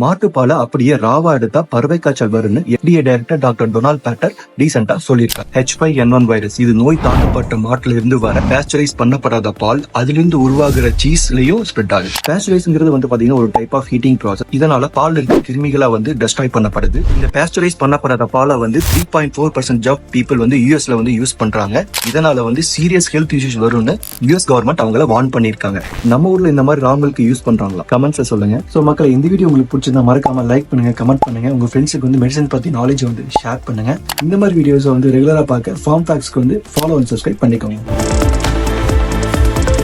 மாட்டுப்பாலை அப்படியே ராவா எடுத்தா பறவை காய்ச்சல் வரும்னு FDA டைரக்டர் டாக்டர் டொனால்ட் பேட்டர் ரீசெண்டா சொல்லியிருக்காரு. H5N1 வைரஸ் இது நோய் தாக்கப்பட்ட மாட்டுல இருந்து வர பேஸ்டரைஸ் பண்ணப்படாத பால் அதிலிருந்து உருவாகிற சீஸ்லயும் ஸ்ப்ரெட் ஆகுது. பேஸ்டரைஸ்ங்கிறது வந்து பாத்தீங்கன்னா ஒரு டைப் ஆஃப் ஹீட்டிங் ப்ராசஸ். இதனால பால் இருக்க கிருமிகளா வந்து டெஸ்ட்ராய் பண்ணப்படுது. இந்த பேஸ்டரைஸ் பண்ணப்படாத பாலை வந்து 3.4% ஆஃப் பீப்புள் வந்து யூஎஸ்ல வந்து யூஸ் பண்றாங்க. இதனால வந்து சீரியஸ் ஹெல்த் இஷ்யூஸ் வரும்னு யூஎஸ் கவர்மெண்ட் அவங்கள வார்ன் பண்ணிருக்காங்க. நம்ம ஊர்ல இந்த மாதிரி ரா மில்க் யூஸ் பண்றாங்களா? கமெண்ட்ஸ்ல சொல்லுங்க. சோ மக்களே, இந்த வீடியோ உங்களுக்கு பிடிச்சிருந்தா மறக்காம லைக் பண்ணுங்க, கமெண்ட் பண்ணுங்க, உங்க ஃப்ரெண்ட்ஸுக்கு வந்து மெடிசன் பத்தி நாலேஜ் வந்து ஷேர் பண்ணுங்க. இந்த மாதிரி வீடியோஸ் வந்து ரெகுலரா பார்க்க ஃபார்ம் ஃபேக்ட்ஸ்க்கு வந்து ஃபாலோ அண்ட் சப்ஸ்கிரைப் பண்ணிக்கோங்க.